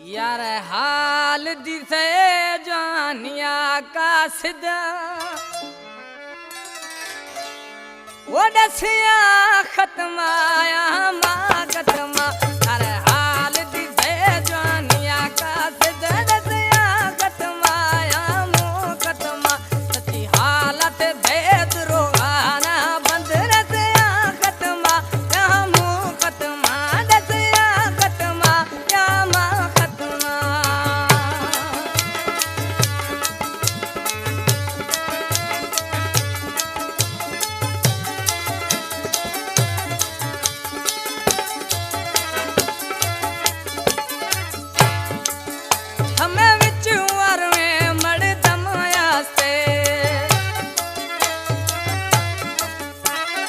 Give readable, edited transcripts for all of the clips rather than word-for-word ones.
यार हाल दिसे जानिया का सिदा वो दसिया खत्माया माँ खत्मा अरे हाल दिसे जानिया का सिदा दसिया खत्माया मुँह खत्मा सच्ची हालत भेद रोगाना बंद दसिया खत्मा या मुँह खत्मा दसिया खत्मा या माँ खत्मा हमें विचुआर में मड़ दमाया से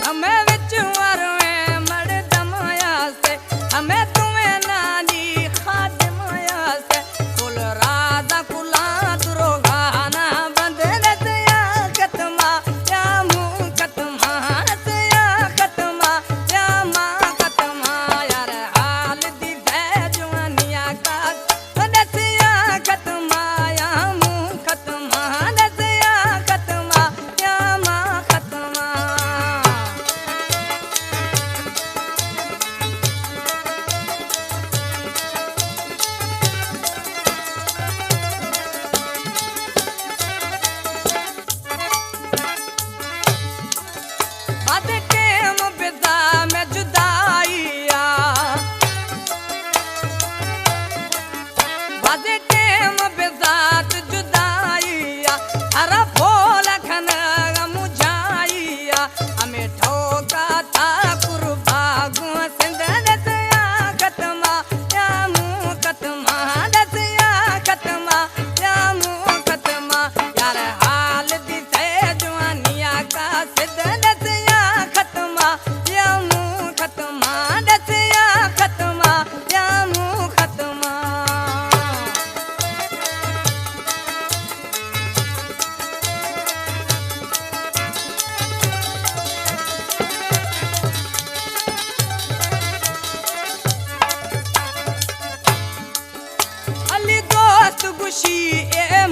हमें विचुआर में मड़ दमाया से हमें तुम्हें नानी खादमाया से कुल राजा कुला दुरोगाना बंद दसिया खत्मा या मुँह खत्मा दसिया खत्मा या माँ खत्मा यार हाल दी जवानिया का दसिया खत्मा या मुँह खत्मा दसिया खत्मा या माँ खत्मा बात टेम बिदा में जुदाइया बात टेम बिदात जुदाइया हरा फोल खन मुझाइया हमें ठोका था कुर्बागु सिंध दसिया खत्मा या मुँह खत्मा दसिया खत्मा या मुँह खत्मा यार हाल दिसे जवानिया का सिद्ध दसिया खत्मा या मुँह खत्मा दसिया खत्मा या मुँह खत्मा अली दोस्त गुशी ए